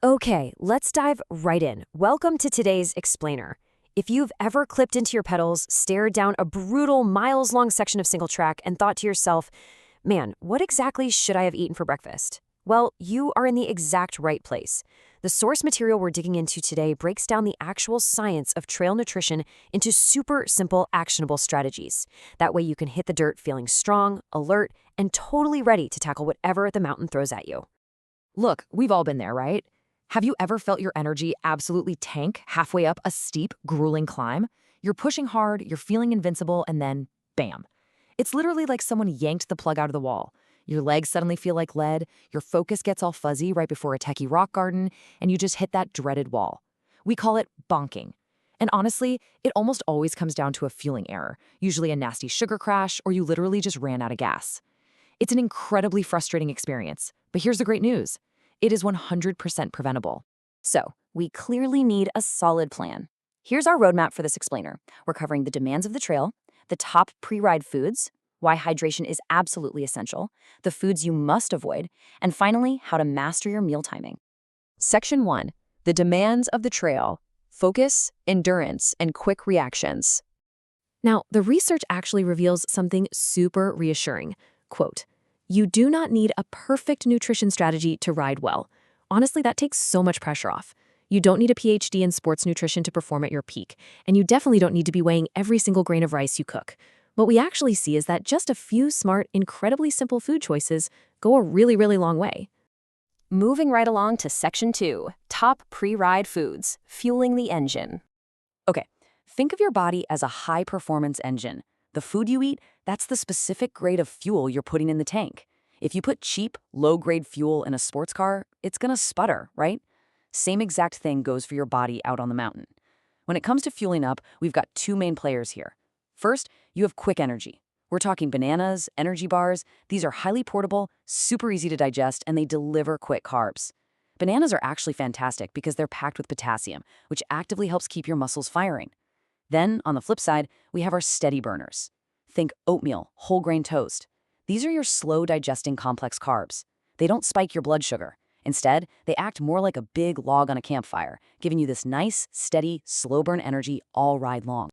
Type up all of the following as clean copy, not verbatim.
Okay, let's dive right in. Welcome to today's explainer. If you've ever clipped into your pedals, stared down a brutal miles-long section of single track, and thought to yourself, man, what exactly should I have eaten for breakfast? Well, you are in the exact right place. The source material we're digging into today breaks down the actual science of trail nutrition into super simple, actionable strategies. That way you can hit the dirt feeling strong, alert, and totally ready to tackle whatever the mountain throws at you. Look, we've all been there, right? Have you ever felt your energy absolutely tank halfway up a steep, grueling climb? You're pushing hard, you're feeling invincible, and then bam. It's literally like someone yanked the plug out of the wall. Your legs suddenly feel like lead, your focus gets all fuzzy right before a techie rock garden, and you just hit that dreaded wall. We call it bonking. And honestly, it almost always comes down to a fueling error, usually a nasty sugar crash, or you literally just ran out of gas. It's an incredibly frustrating experience, but here's the great news. It is 100% preventable. So, we clearly need a solid plan. Here's our roadmap for this explainer. We're covering the demands of the trail, the top pre-ride foods, why hydration is absolutely essential, the foods you must avoid, and finally, how to master your meal timing. Section 1. The demands of the trail. Focus, endurance, and quick reactions. Now, the research actually reveals something super reassuring. Quote, "You do not need a perfect nutrition strategy to ride well. Honestly, that takes so much pressure off. You don't need a PhD in sports nutrition to perform at your peak, and you definitely don't need to be weighing every single grain of rice you cook. What we actually see is that just a few smart, incredibly simple food choices go a really long way." Moving right along to Section 2, top pre-ride foods, fueling the engine. Okay, think of your body as a high-performance engine. The food you eat, that's the specific grade of fuel you're putting in the tank. If you put cheap, low-grade fuel in a sports car, it's gonna sputter, right? Same exact thing goes for your body out on the mountain. When it comes to fueling up, we've got two main players here. First, you have quick energy. We're talking bananas, energy bars. These are highly portable, super easy to digest, and they deliver quick carbs. Bananas are actually fantastic because they're packed with potassium, which actively helps keep your muscles firing. Then, on the flip side, we have our steady burners. Think oatmeal, whole grain toast. These are your slow-digesting complex carbs. They don't spike your blood sugar. Instead, they act more like a big log on a campfire, giving you this nice, steady, slow-burn energy all ride long.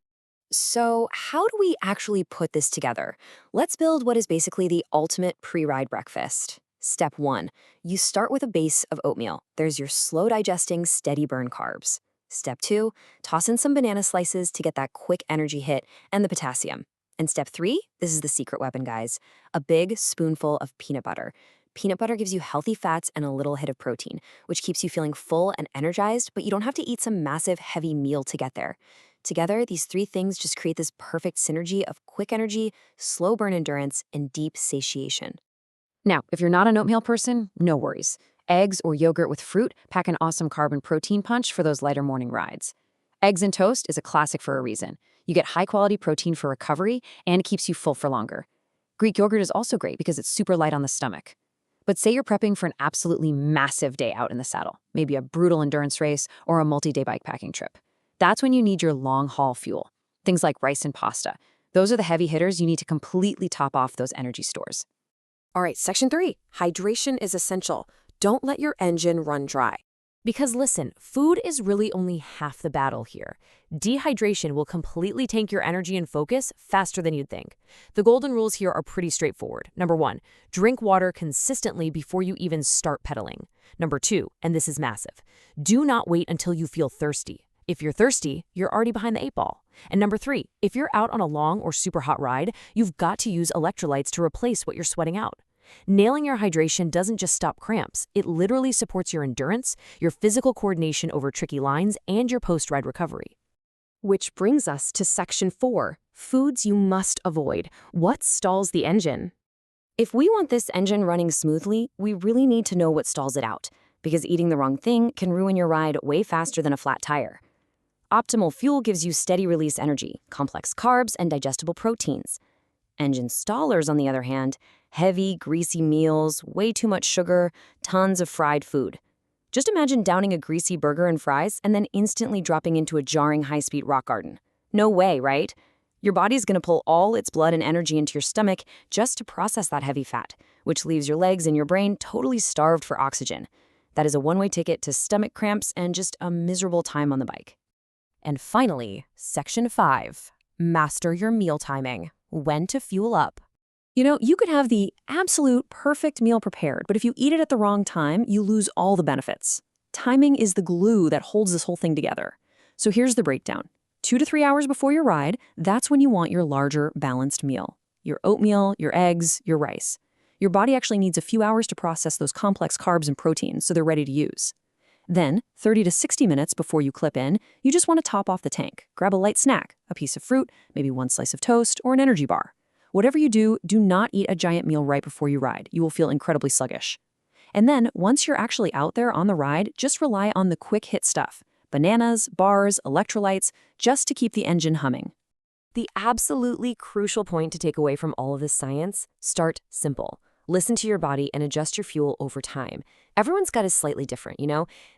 So, how do we actually put this together? Let's build what is basically the ultimate pre-ride breakfast. Step 1. You start with a base of oatmeal. There's your slow-digesting, steady-burn carbs. Step 2, toss in some banana slices to get that quick energy hit and the potassium. And step 3, this is the secret weapon, guys, a big spoonful of peanut butter. Peanut butter gives you healthy fats and a little hit of protein, which keeps you feeling full and energized, but you don't have to eat some massive, heavy meal to get there. Together, these three things just create this perfect synergy of quick energy, slow burn endurance, and deep satiation. Now, if you're not an oatmeal person, no worries. Eggs or yogurt with fruit pack an awesome carb and protein punch for those lighter morning rides. Eggs and toast is a classic for a reason. You get high-quality protein for recovery and keeps you full for longer. Greek yogurt is also great because it's super light on the stomach. But say you're prepping for an absolutely massive day out in the saddle, maybe a brutal endurance race or a multi-day bikepacking trip. That's when you need your long-haul fuel. Things like rice and pasta. Those are the heavy hitters you need to completely top off those energy stores. All right, Section 3, hydration is essential. Don't let your engine run dry. Because listen, food is really only half the battle here. Dehydration will completely tank your energy and focus faster than you'd think. The golden rules here are pretty straightforward. Number 1, drink water consistently before you even start pedaling. Number 2, and this is massive, do not wait until you feel thirsty. If you're thirsty, you're already behind the 8 ball. And number 3, if you're out on a long or super hot ride, you've got to use electrolytes to replace what you're sweating out. Nailing your hydration doesn't just stop cramps, it literally supports your endurance, your physical coordination over tricky lines, and your post-ride recovery. Which brings us to Section 4, foods you must avoid. What stalls the engine? If we want this engine running smoothly, we really need to know what stalls it out, because eating the wrong thing can ruin your ride way faster than a flat tire. Optimal fuel gives you steady release energy, complex carbs, and digestible proteins. Engine stallers, on the other hand, heavy, greasy meals, way too much sugar, tons of fried food. Just imagine downing a greasy burger and fries and then instantly dropping into a jarring high-speed rock garden. No way, right? Your body's gonna pull all its blood and energy into your stomach just to process that heavy fat, which leaves your legs and your brain totally starved for oxygen. That is a one-way ticket to stomach cramps and just a miserable time on the bike. And finally, Section 5. Master your meal timing. When to fuel up. You could have the absolute perfect meal prepared, but if you eat it at the wrong time, you lose all the benefits. Timing is the glue that holds this whole thing together. So here's the breakdown. 2 to 3 hours before your ride, that's when you want your larger, balanced meal. Your oatmeal, your eggs, your rice. Your body actually needs a few hours to process those complex carbs and proteins so they're ready to use. Then, 30 to 60 minutes before you clip in, you just want to top off the tank. Grab a light snack, a piece of fruit, maybe one slice of toast, or an energy bar. Whatever you do, do not eat a giant meal right before you ride. You will feel incredibly sluggish. And then, once you're actually out there on the ride, just rely on the quick hit stuff. Bananas, bars, electrolytes, just to keep the engine humming. The absolutely crucial point to take away from all of this science, start simple. Listen to your body and adjust your fuel over time. Everyone's gut is slightly different,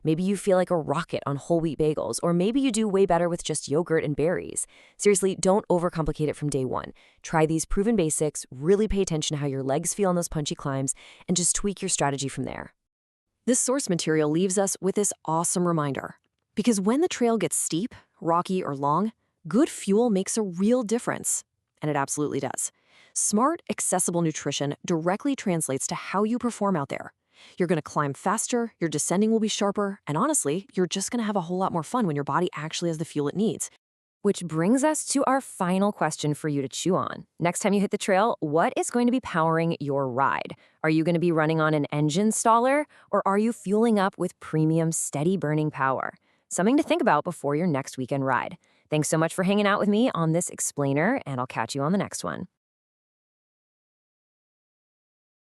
Maybe you feel like a rocket on whole wheat bagels, or maybe you do way better with just yogurt and berries. Seriously, don't overcomplicate it from day one. Try these proven basics, really pay attention to how your legs feel on those punchy climbs, and just tweak your strategy from there. This source material leaves us with this awesome reminder. Because when the trail gets steep, rocky, or long, good fuel makes a real difference. And it absolutely does. Smart, accessible nutrition directly translates to how you perform out there. You're going to climb faster, your descending will be sharper, and honestly, you're just going to have a whole lot more fun when your body actually has the fuel it needs. Which brings us to our final question for you to chew on. Next time you hit the trail, what is going to be powering your ride? Are you going to be running on an engine staller, or are you fueling up with premium, steady burning power? Something to think about before your next weekend ride. Thanks so much for hanging out with me on this explainer, and I'll catch you on the next one.